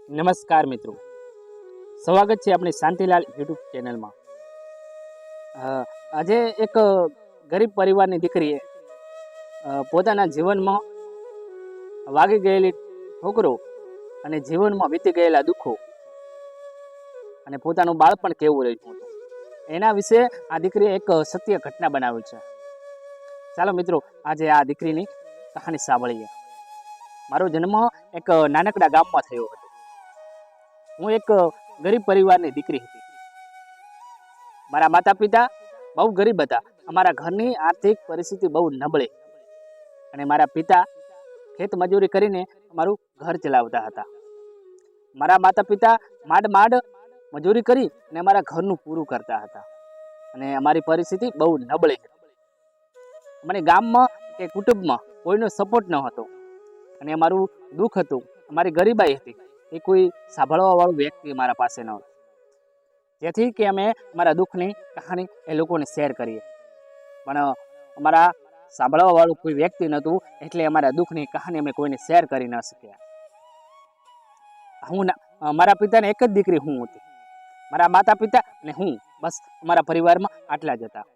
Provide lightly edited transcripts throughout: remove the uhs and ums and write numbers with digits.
નમસ્કાર મિત્રો, સ્વાગત છે આપણી શાંતિલાલ યુટ્યુબ ચેનલમાં। આજે એક ગરીબ પરિવારની દીકરીએ પોતાના જીવનમાં વાગી ગયેલી ઠોકરો અને જીવનમાં વીતી ગયેલા દુઃખો અને પોતાનું બાળપણ કેવું રહ્યું હતું એના વિશે આ દીકરીએ એક સત્ય ઘટના બનાવી છે। ચાલો મિત્રો, આજે આ દીકરીની કહાની સાંભળીએ। મારો જન્મ એક નાનકડા ગામમાં થયો હતો। હું એક ગરીબ પરિવારની દીકરી હતી। મારા માતા પિતા બહુ ગરીબ હતા। અમારા ઘરની આર્થિક પરિસ્થિતિ બહુ નબળી અને મારા પિતા ખેત મજૂરી કરીને અમારું ઘર ચલાવતા હતા। મારા માતા પિતા માંડ મજૂરી કરી અને અમારા ઘરનું પૂરું કરતા હતા અને અમારી પરિસ્થિતિ બહુ નબળી હતી। મને ગામમાં કે કુટુંબમાં કોઈનો સપોર્ટ ન હતો અને અમારું દુઃખ હતું, અમારી ગરીબાઈ હતી એ કોઈ સાંભળવા વાળું વ્યક્તિ મારા પાસે ન હતું, જેથી કે અમે અમારા દુઃખની કહાની એ લોકોને શેર કરીએ, પણ અમારા સાંભળવા વાળું કોઈ વ્યક્તિ નહોતું, એટલે અમારા દુઃખની કહાની અમે કોઈને શેર કરી ન શક્યા। મારા પિતાને એક જ દીકરી હું હતી। મારા માતા પિતા અને હું, બસ અમારા પરિવારમાં આટલા જ હતા।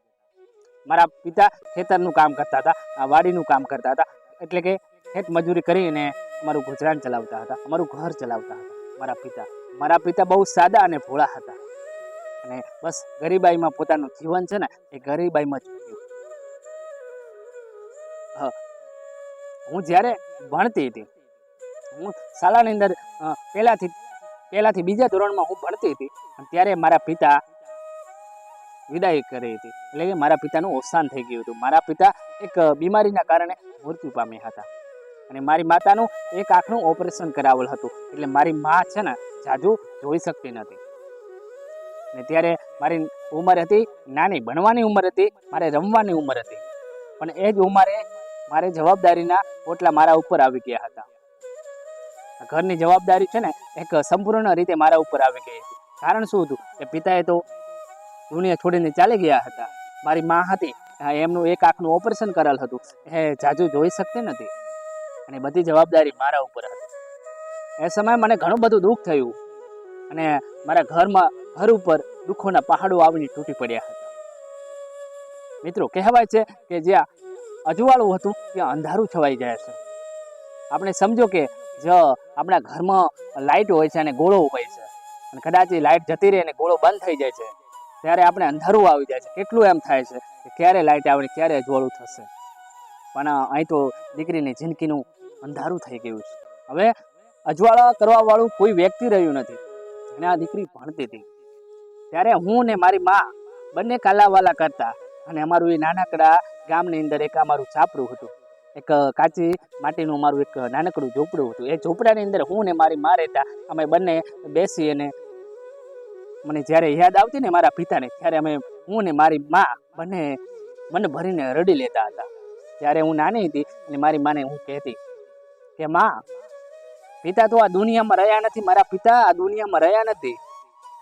મારા પિતા ખેતરનું કામ કરતા હતા, વાડીનું કામ કરતા હતા, એટલે કે ખેત મજૂરી કરીને અમારું ગુજરાન ચલાવતા હતા, અમારું ઘર ચલાવતા હતા। મારા પિતા બહુ સાદા અને ભોળા હતા અને બસ ગરીબાઈમાં પોતાનું જીવન છે ને એ ગરીબાઈમાં જ જીવ્યું। હું જ્યારે ભણતી હતી, હું શાળાની અંદર પહેલાથી બીજા ધોરણમાં હું ભણતી હતી, ત્યારે મારા પિતા વિદાય કરી હતી, એટલે કે મારા પિતાનું અવસાન થઈ ગયું હતું। મારા પિતા એક બીમારીના કારણે મૃત્યુ પામ્યા હતા અને મારી માતાનું એક આંખનું ઓપરેશન કરાવેલ હતું, એટલે મારી મા છે ને જાજુ જોઈ શકતી નથી ને ત્યારે મારી ઉંમર હતી નાની, ભણવાની ઉંમર હતી, મારે રમવાની ઉંમર હતી, પણ એ જ ઉંમરે મારી જવાબદારીના પોટલા મારા ઉપર આવી ગયા હતા। ઘરની જવાબદારી છે ને એક સંપૂર્ણ રીતે મારા ઉપર આવી ગઈ હતી। કારણ શું હતું કે પિતાએ તો દુનિયા છોડીને ચાલી ગયા હતા। મારી મા હતી, એમનું એક આંખનું ઓપરેશન કરેલ હતું, એ જાજુ જોઈ શકતી નથી અને બધી જવાબદારી મારા ઉપર હતી। એ સમયે મને ઘણું બધું દુઃખ થયું અને મારા ઘર ઉપર દુઃખોના પહાડો આવીને તૂટી પડ્યા હતા। મિત્રો, કહેવાય છે કે જ્યાં અજવાળું હતું ત્યાં અંધારું છવાઈ જાય છે। આપણે સમજો કે જો આપણા ઘરમાં લાઇટ હોય છે અને ગોળો હોય છે, અને કદાચ એ લાઇટ જતી રહે અને ગોળો બંધ થઈ જાય છે, ત્યારે આપણે અંધારું આવી જાય છે। કેટલું એમ થાય છે કે ક્યારે લાઇટ આવે, ક્યારે અજવાળું થશે, પણ અહીં તો દીકરીની જિંદગીનું અંધારું થઈ ગયું છે। હવે અજવાળા કરવા વાળું કોઈ વ્યક્તિ રહ્યું નથી અને આ દીકરી ભણતી હતી, ત્યારે હું ને મારી મા બંને કાલાવાલા કરતા અને અમારું એ નાનકડા ગામની અંદર એક અમારું છાપરું હતું, એક કાચી માટીનું અમારું એક નાનકડું ઝૂંપડું હતું। એ ઝૂંપડાની અંદર હું ને મારી મા રહેતા। અમે બંને બેસી અને મને જ્યારે યાદ આવતી ને મારા પિતાને, ત્યારે હું ને મારી મા બંને મન ભરીને રડી લેતા હતા। ત્યારે હું નાની હતી અને મારી માને હું કહેતી કે મા, પિતા તો આ દુનિયામાં રહ્યા નથી, મારા પિતા આ દુનિયામાં રહ્યા નથી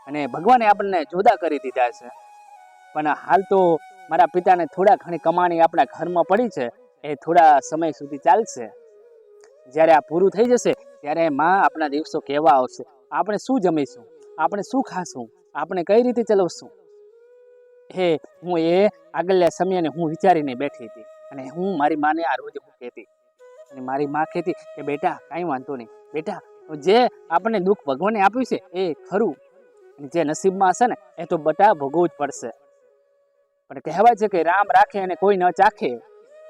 અને ભગવાને આપણને જુદા કરી દીધા છે, પણ હાલ તો મારા પિતાને થોડા ઘણી કમાણી આપણા ઘરમાં પડી છે, એ થોડા સમય સુધી ચાલશે। જ્યારે આ પૂરું થઈ જશે ત્યારે માં આપણા દિવસો કેવા આવશે, આપણે શું જમીશું, આપણે શું ખાશું, આપણે કઈ રીતે ચલાવશું, હું એ આગળના સમયને હું વિચારીને બેઠી હતી અને હું મારી માને આ રોજ હું કહેતી અને મારી મા કહેતી કે બેટા કાંઈ વાંધો નહીં, બેટા જે આપણને દુઃખ ભગવાને આપ્યું છે એ ખરું, જે નસીબમાં હશે ને એ તો બટા ભોગવવું જ પડશે, પણ કહેવાય છે કે રામ રાખે અને કોઈ ન ચાખે।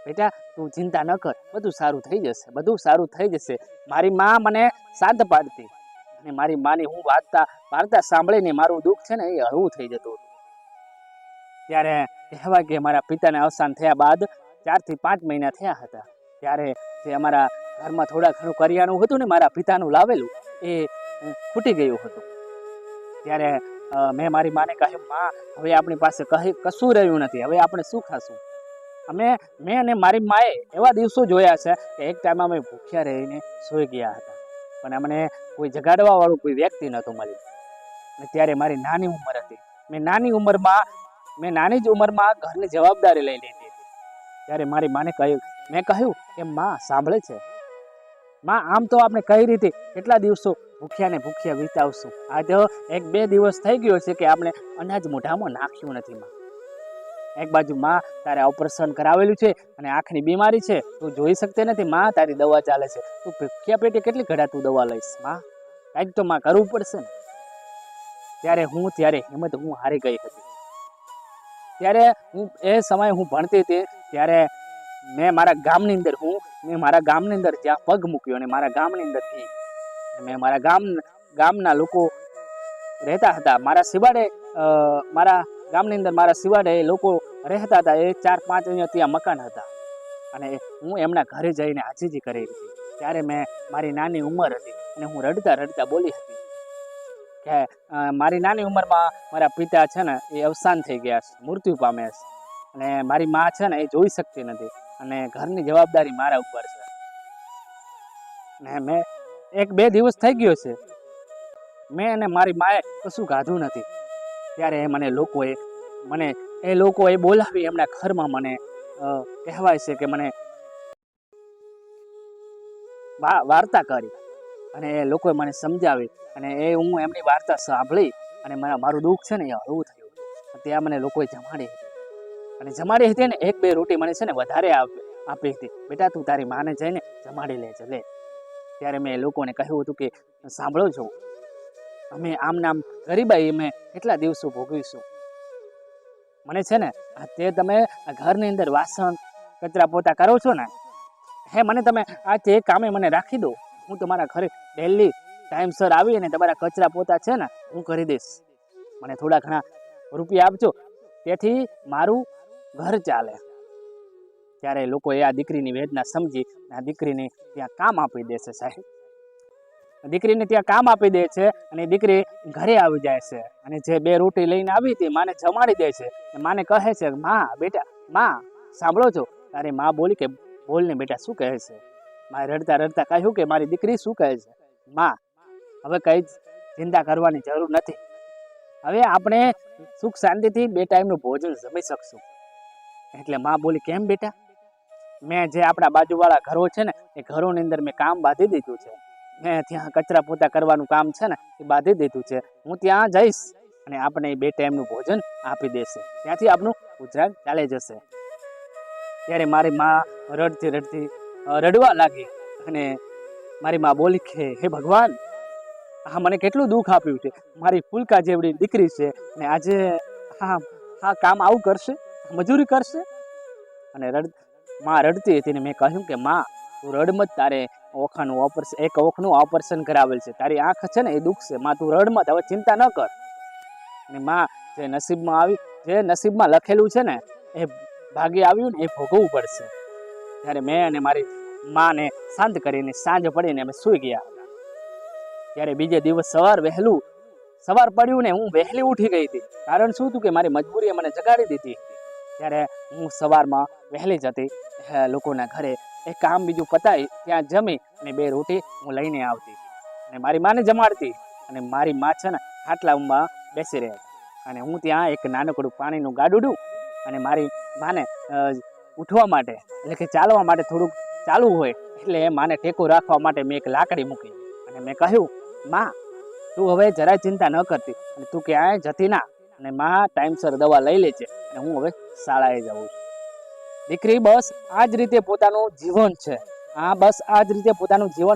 બેટા તું ચિંતા ન કર, બધું સારું થઈ જશે, બધું સારું થઈ જશે। મારી મા મને શાંત પાડતી અને મારી માની હું વાર્તા સાંભળીને મારું દુઃખ છે ને એ હળવું થઈ જતું હતું। ત્યારે કહેવાય કે મારા પિતાને અવસાન થયા બાદ 4 થી 5 મહિના થયા હતા, ત્યારે જે અમારા ઘરમાં થોડા ઘણું કરિયાણું હતું ને મારા પિતાનું લાવેલું, એ ખૂટી ગયું હતું। ત્યારે મેં મારી માને કહ્યું, માં હવે આપણી પાસે કશું રહ્યું નથી, હવે આપણે શું ખાશું? મેં અને મારી માએ એવા દિવસો જોયા છે કે એક ટાઈમ અમે ભૂખ્યા રહીને સૂઈ ગયા હતા, પણ અમને કોઈ જગાડવા વાળું કોઈ વ્યક્તિ નહોતું મળ્યું। અને ત્યારે મારી નાની ઉંમર હતી, મેં નાની જ ઉંમરમાં ઘરની જવાબદારી લઈ લીધી હતી। ત્યારે મારી માને મેં કહ્યું કે માં સાંભળે છે, માં આમ તો આપણે કઈ રીતે કેટલા દિવસો ભૂખ્યા ને ભૂખ્યા વિતાવશું? આ તો 1-2 દિવસ થઈ ગયો છે કે આપણે અનાજ મોઢામાં નાખ્યું નથી. માં એક બાજુ માં તારે ઓપરેશન કરાવેલું છે અને આંખની બીમારી છે, તું જોઈ શકતી નથી. માં તારી દવા ચાલે છે, તું ભૂખ્યા પેટે કેટલી ઘડા તું દવા લઈશ? માં કંઈક તો માં કરવું પડશે ને. ત્યારે હિંમત હું હારી ગઈ હતી. ત્યારે એ સમયે હું ભણતી હતી, ત્યારે મેં મારા ગામની અંદર જ્યાં પગ મૂક્યો અને મારા ગામની અંદર મેં મારા ગામના લોકો રહેતા હતા. મારા ગામની અંદર મારા સિવાડે લોકો રહેતા હતા. એ 4-5 અહીંયા ત્યાં મકાન હતા અને હું એમના ઘરે જઈને હાજીજી કરી હતી. ત્યારે મેં મારી નાની ઉંમર હતી અને હું રડતા બોલી હતી કે મારી નાની ઉંમરમાં મારા પિતા છે ને એ અવસાન થઈ ગયા છે, મૃત્યુ પામ્યા છે અને મારી મા છે ને એ જોઈ શકતી નથી અને ઘરની જવાબદારી મારા ઉપર છે. ને મેં 1-2 દિવસ થઈ ગયો છે, મેં અને મારી માએ કશું ખાધું નથી. ત્યારે એ લોકોએ બોલાવી એમના ઘરમાં મને કહેવાય છે કે મને વાર્તા કરી અને એ લોકોએ મને સમજાવી અને હું એમની વાર્તા સાંભળી અને મારું દુઃખ છે ને એ હળવું થયું. ત્યાં મને લોકોએ જમાડી હતી ને 1-2 રોટી મને છે ને વધારે આપી હતી. બેટા તું તારી માને જઈને જમાડી લેજે લે. ત્યારે મેં લોકોને કહ્યું હતું કે સાંભળો છો, અમે આમ ગરીબાઈ અમે કેટલા દિવસો ભોગવીશું. મને છે ને તમે ઘરની અંદર વાસણ કચરા પોતા કરો છો ને, મને તમે આ તે કામે મને રાખી દો. હું તમારા ઘરે ડેલી ટાઈમસર આવી અને તમારા કચરા પોતા છે ને હું કરી દઈશ. મને થોડા ઘણા રૂપિયા આપજો, તેથી મારું ઘર ચાલે. ત્યારે લોકોએ આ દીકરીની વેદના સમજી આ દીકરીને ત્યાં કામ આપી દે છે. સાહેબ, દીકરીને ત્યાં કામ આપી દે છે અને દીકરી ઘરે આવી જાય છે અને જે 2 રોટી લઈને આવી હતી માને જમાડી દે છે. માને કહે છે, માં સાંભળો છો? તારી માં બોલી કે બોલ ને બેટા, શું કહે છે? માએ રડતા કહ્યું કે મારી દીકરી શું કહે છે? માં, હવે કઈ ચિંતા કરવાની જરૂર નથી. હવે આપણે સુખ શાંતિથી 2 ટાઈમનું ભોજન જમી શકશું. એટલે માં બોલી, કેમ બેટા? મેં જે આપણા બાજુવાળા ઘરો છે ને એ ઘરોની અંદર મેં કામ બાંધી દીધું છે. મેં ત્યાં કચરા પોતા કરવાનું કામ છે ને એ બાંધી દીધું છે. હું ત્યાં જઈશ અને આપણે 2 ટાઈમનું ભોજન આપી દેશે. ત્યાંથી આપણું ગુજરાન ચાલી જશે. ત્યારે મારી માં રડતી રડવા લાગી અને મારી માં બોલી કે હે ભગવાન, મને કેટલું દુઃખ આપ્યું છે. મારી ફૂલકા જેવડી દીકરી છે અને આજે હા કામ આવું કરશે, મજૂરી કરશે. અને માં રડતી હતી ને મેં કહ્યું કે માં તું રડમત, તારે એક ઓખનું ઓપરેશન કરાવેલ છે, તારી આંખ છે ને એ દુખશે. માં તું રડમત, હવે ચિંતા ન કર. અને માં જે નસીબમાં લખેલું છે ને એ ભાગ્ય આવ્યું ને એ ભોગવવું પડશે. ત્યારે મેં અને મારી માને શાંત કરીને સાંજ પડીને અમે સૂઈ ગયા હતા. ત્યારે બીજે દિવસ સવાર પડ્યું ને હું વહેલી ઉઠી ગઈ હતી. કારણ શું હતું કે મારી મજબૂરીએ મને જગાડી દીધી. ત્યારે હું સવારમાં વહેલી જતી લોકોના ઘરે, એક કામ બીજું પતાવી ત્યાં જમી અને 2 રોટી હું લઈને આવતી અને મારી માને જમાડતી. અને મારી મા છે ને ખાટલામાં બેસી રહે અને હું ત્યાં એક નાનકડું પાણીનું ગાડું અને મારી માને ઉઠવા માટે એટલે કે ચાલવા માટે થોડુંક ચાલવું હોય એટલે માને ટેકો રાખવા માટે મેં એક લાકડી મૂકી અને મેં કહ્યું, માં તું હવે જરાય ચિંતા ન કરતી અને તું ક્યાંય જતી ના, અને માં ટાઈમસર દવા લઈ લેજે અને હું હવે શાળાએ જાઉં છું. દીકરી બસ આ જ રીતે પોતાનું જીવન છે,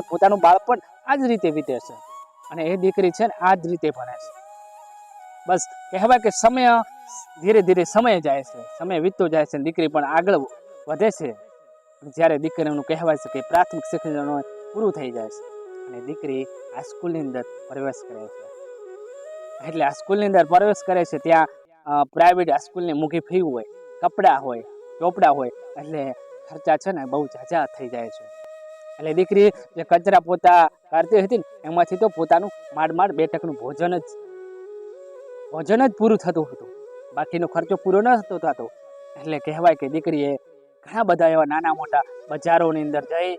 પોતાનું બાળપણ આ જ રીતે વીતે છે અને એ દીકરી છે ને આ જ રીતે ભણે છે. બસ કહેવાય કે ધીરે ધીરે સમય જાય છે, સમય વીતતો જાય છે, દીકરી પણ આગળ વધે છે. જ્યારે દીકરીનું કહેવાય છે કે પ્રાથમિક શિક્ષણ પૂરું થઈ જાય છે અને દીકરી આ સ્કૂલની અંદર પ્રવેશ કરે છે. એટલે આ સ્કૂલની અંદર પ્રવેશ કરે છે ત્યાં પ્રાઇવેટ આ સ્કૂલની મોંઘી ફી હોય, કપડાં હોય, ચોપડા હોય, એટલે ખર્ચા છે ને બહુ ઝાઝા થઈ જાય છે. એટલે દીકરી જે કચરા પોતા કરતી હતી ને એમાંથી તો પોતાનું માંડ 2 ટકનું ભોજન જ પૂરું થતું હતું, બાકીનો ખર્ચો પૂરો ન થતો. એટલે કહેવાય કે દીકરીએ ઘણા બધા એવા નાના મોટા બજારોની અંદર જઈ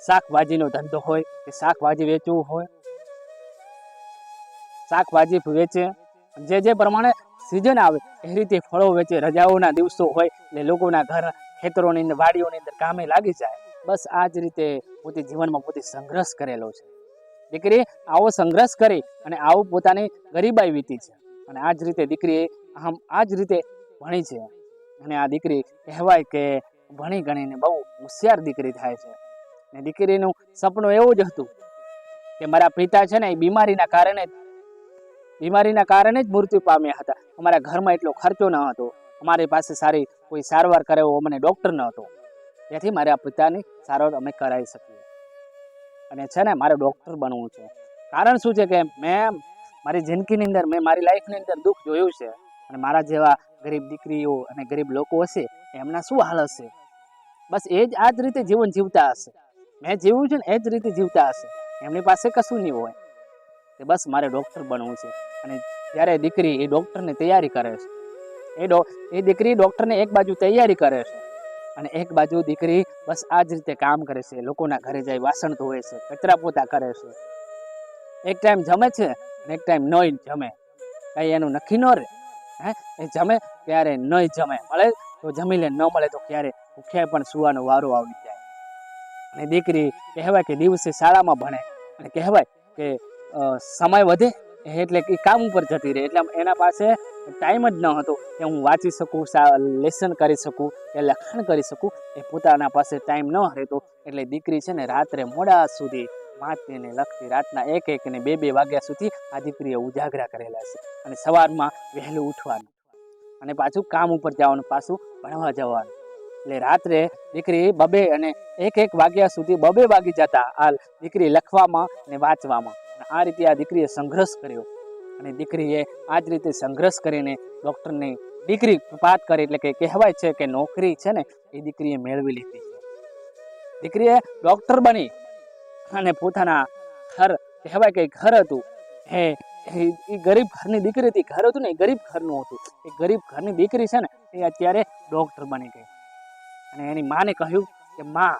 શાકભાજીનો ધંધો હોય કે શાકભાજી વેચવું હોય, શાકભાજી વેચે, જે પ્રમાણે સિઝન આવે એ રીતે ફળો વેચે. રજાઓના દિવસો હોય એટલે લોકોના ઘર ખેતરોની અંદર વાડીઓની અંદર કામે લાગી જાય. બસ આ જ રીતે પોતે જીવનમાં પોતે સંઘર્ષ કરેલો છે. દીકરી આવો સંઘર્ષ કરી અને આવું પોતાની ગરીબાઈ વીતી છે અને આ જ રીતે દીકરીએ આ જ રીતે ભણી છે અને આ દીકરી કહેવાય કે ભણી ગણીને બહુ હોશિયાર દીકરી થાય છે. ને દીકરીનું સપનું એવું જ હતું કે મારા પિતા છે ને એ બીમારીના કારણે જ મૃત્યુ પામ્યા હતા. અમારા ઘરમાં એટલો ખર્ચો ન હતો, અમારી પાસે સારી કોઈ સારવાર કરે એવો મને ડૉક્ટર ન હતો, તેથી મારા પિતાની સારવાર અમે કરાવી શકીએ. અને છે ને મારે ડૉક્ટર બનવું છે. કારણ શું છે કે મેં મારી જિંદગીની અંદર મેં મારી લાઈફની અંદર દુઃખ જોયું છે અને મારા જેવા ગરીબ દીકરીઓ અને ગરીબ લોકો હશે એમના શું હાલ હશે. બસ આ જ રીતે જીવન જીવતા હશે. મેં જીવ્યું છે ને એ જ રીતે જીવતા હશે. એમની પાસે કશું નહીં હોય. કે બસ મારે ડૉક્ટર બનવું છે. અને ત્યારે દીકરી એ ડૉક્ટરની તૈયારી કરે છે. એ દીકરી ડૉક્ટરને એક બાજુ તૈયારી કરે છે અને એક બાજુ દીકરી બસ આ જ રીતે કામ કરે છે. લોકોના ઘરે જાય વાસણ ધોવે છે, કચરા પોતા કરે છે. એક ટાઈમ જમે છે અને એક ટાઈમ નહીં જમે, કંઈ એનું નક્કી ન રહે. એ જમે ત્યારે નહીં જમે, મળે તો જમી લે, ન મળે તો ક્યારે ભૂખ્યા પણ સુવાનો વારો આવી જાય. અને દીકરી કહેવાય કે દિવસે શાળામાં ભણે અને કહેવાય કે સમય વધે એટલે એ કામ ઉપર જતી રહે, એટલે એના પાસે ટાઈમ જ ન હતો કે હું વાંચી શકું, લેસન કરી શકું કે લખાણ કરી શકું. એ પોતાના પાસે ટાઈમ ન રહેતો એટલે દીકરી છે ને રાત્રે મોડા સુધી વાંચતી ને લખતી. રાતના 1-1 ને 2-2 વાગ્યા સુધી આ દીકરીએ ઉજાગરા કરેલા છે. અને સવારમાં વહેલું ઉઠવાનું અને પાછું કામ ઉપર જવાનું, પાછું ભણવા જવાનું. એટલે રાત્રે દીકરી 2-2 અને 1-1 વાગ્યા સુધી 2-2 વાગી જતા આ દીકરી લખવામાં અને વાંચવામાં. આ રીતે આ દીકરીએ સંઘર્ષ કર્યો અને દીકરીએ આ જ રીતે સંઘર્ષ કરીને ડૉક્ટરની ડિગ્રી પ્રાપ્ત કરી. એટલે કે કહેવાય છે કે નોકરી છે ને એ દીકરીએ મેળવી લીધી છે. દીકરીએ ડૉક્ટર બની અને પોતાના ઘર, કહેવાય કે ઘર હતું એ ગરીબ ઘરની દીકરી હતી. ઘર હતું ને એ ગરીબ ઘરનું હતું. એ ગરીબ ઘરની દીકરી છે ને એ અત્યારે ડૉક્ટર બની ગઈ. અને એની માને કહ્યું કે માં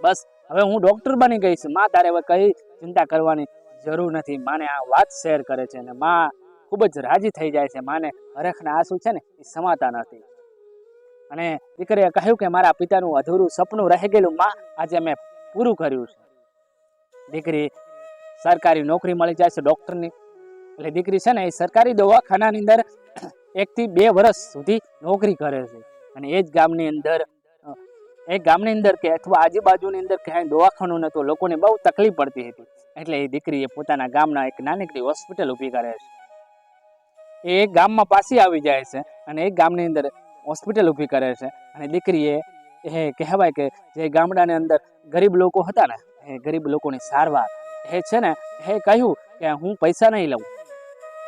બસ હવે હું ડૉક્ટર બની ગઈ છું, માં તારે હવે કઈ ચિંતા કરવાની જરૂર નથી. માને આ વાત શેર કરે છે અને માં ખૂબ જ રાજી થઈ જાય છે. માને હરખના આંસુ છે ને એ સમાતા નથી. અને દીકરીએ કહ્યું કે મારા પિતાનું અધૂરું સપનું રહી ગયેલું માં આજે મેં પૂરું કર્યું છે. દીકરી સરકારી નોકરી મળી જાય છે ડૉક્ટરની. એટલે દીકરી છે ને એ સરકારી દવાખાનાની અંદર 1 થી 2 વર્ષ સુધી નોકરી કરે છે. અને એ જ ગામની અંદર કે અથવા આજુબાજુની અંદર ક્યાંય દવાખાનું નહોતું, લોકોને બહુ તકલીફ પડતી હતી. એટલે એ દીકરીએ પોતાના ગામના એક નાનકડી હોસ્પિટલ ઊભી કરે છે. એ એક ગામમાં પાછી આવી જાય છે અને એક ગામની અંદર હોસ્પિટલ ઊભી કરે છે. અને દીકરીએ કહેવાય કે જે ગામડાની અંદર ગરીબ લોકો હતા ને એ ગરીબ લોકોની સારવાર છે ને એ કહ્યું કે હું પૈસા નહીં લઉં.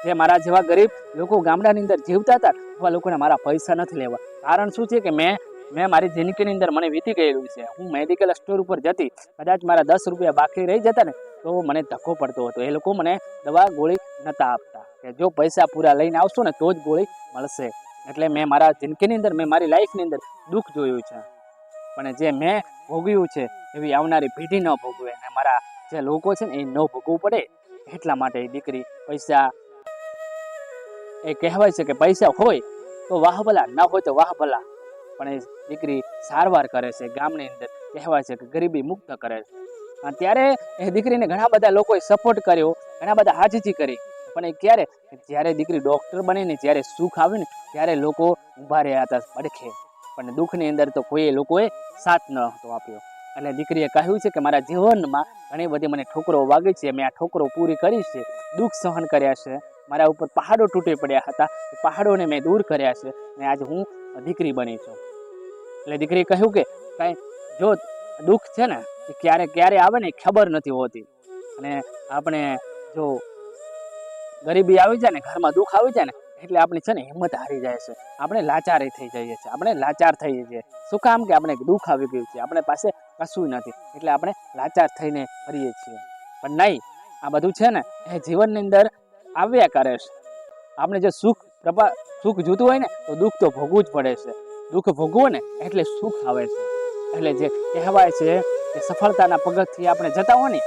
જે મારા જેવા ગરીબ લોકો ગામડાની અંદર જીવતા હતા એવા લોકોને મારા પૈસા નથી લેવા. કારણ શું છે કે મેં મારી જિંદગીની અંદર મને વીતી ગયેલું છે. હું મેડિકલ સ્ટોર ઉપર જતી, કદાચ મારા 10 રૂપિયા બાકી રહી જતા ને તો મને ધક્કો પડતો હતો. એ લોકો મને દવા ગોળી નહોતા આપતા કે જો પૈસા પૂરા લઈને આવશો ને તો જ ગોળી મળશે. એટલે મેં મારા જિંદગીની અંદર મેં મારી લાઈફની અંદર દુઃખ જોયું છે, પણ જે મેં ભોગવ્યું છે એવી આવનારી પેઢી ન ભોગવે અને મારા જે લોકો છે ને એ ન ભોગવવું પડે. એટલા માટે દીકરી પૈસા, એ કહેવાય છે કે પૈસા હોય તો વાહ ભલા, ના હોય તો વાહ ભલા, પણ એ દીકરી સારવાર કરે છે. ગામની અંદર કહેવાય છે કે ગરીબી મુક્ત કરે છે. ત્યારે એ દીકરીને ઘણા બધા લોકોએ સપોર્ટ કર્યો, ઘણા બધા હાજીજી કરી. પણ એ ક્યારે, જ્યારે દીકરી ડૉક્ટર બનીને જ્યારે સુખ આવ્યું ને ત્યારે લોકો ઊભા રહ્યા હતા પડખે, પણ દુઃખની અંદર તો કોઈ લોકોએ સાથ ન હતો આપ્યો. એટલે દીકરીએ કહ્યું છે કે મારા જીવનમાં ઘણી બધી મને ઠોકરો વાગી છે, મેં આ ઠોકરો પૂરી કરી છે, દુઃખ સહન કર્યા છે, મારા ઉપર પહાડો તૂટી પડ્યા હતા, એ પહાડોને મેં દૂર કર્યા છે અને આજે હું દીકરી બની છું. એટલે દીકરીએ કહ્યું કે કાંઈ જો દુઃખ છે ને એ ક્યારે આવે ને ખબર નથી હોતી. અને આપણે જો ગરીબી આવી જાય ને, ઘરમાં દુઃખ આવી જાય ને એટલે આપણે છે ને હિંમત હારી જાય છે, આપણે લાચારી થઈ જઈએ છીએ, આપણે લાચાર થઈ જઈએ. શું કામ કે આપણે દુઃખ આવી ગયું છે, આપણે પાસે કશું નથી એટલે આપણે લાચાર થઈને ફરીએ છીએ. પણ નહીં, આ બધું છે ને એ જીવનની અંદર આવ્યા કરે છે. આપણે જે સુખ જોતું હોય ને તો દુઃખ તો ભોગવું જ પડે છે. દુઃખ ભોગવો ને એટલે સુખ આવે છે. એટલે જે કહેવાય છે કે સફળતાના પગથિયે આપણે જતા હોય ને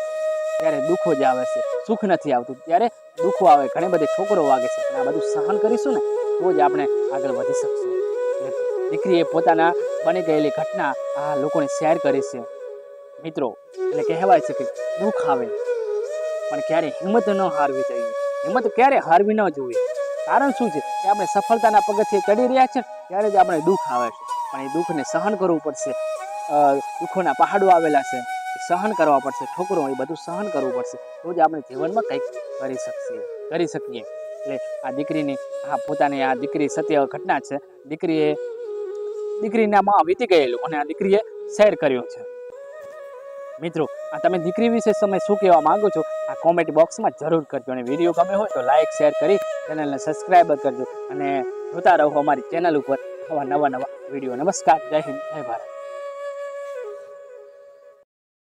ત્યારે દુઃખો જ આવે છે, સુખ નથી આવતું. ત્યારે દુઃખો આવે, ઘણી બધી ઠોકરો વાગે છે, પણ આ બધું સહન કરીશું ને તો જ આપણે આગળ વધી શકશું. એટલે દીકરીએ પોતાના બની ગયેલી ઘટના આ લોકોને શેર કરી છે. મિત્રો, એટલે કહેવાય છે કે દુઃખ આવે પણ ક્યારે હિંમત ન હારવી જોઈએ. હિંમત ક્યારે હારવી ન જોઈએ. કારણ શું છે કે આપણે સફળતાના પગથિયે ચડી રહ્યા છે ત્યારે જ આપણે દુઃખ આવે છે, પણ એ દુઃખને સહન કરવું પડશે. દુઃખોના પહાડો આવેલા છે, સહન કરવા પડશે. ઠોકરો એ બધું સહન કરવું પડશે, તો જ આપણે જીવનમાં કંઈક કરી શકીએ. એટલે આ દીકરીની પોતાની આ દીકરી સત્ય ઘટના છે. દીકરીના માં વીતી ગયેલું અને આ દીકરીએ શેર કર્યું છે. મિત્રો, આ તમે દીકરી વિશે તમે શું કહેવા માંગો છો આ કોમેન્ટ બોક્સમાં જરૂર કરજો. અને વિડીયો ગમે હોય તો લાઈક શેર કરી ચેનલને સબસ્ક્રાઈબ કરજો અને જોતા રહો અમારી ચેનલ ઉપર આવા નવા વિડીયો. નમસ્કાર, જય હિન્દ, જય ભારત.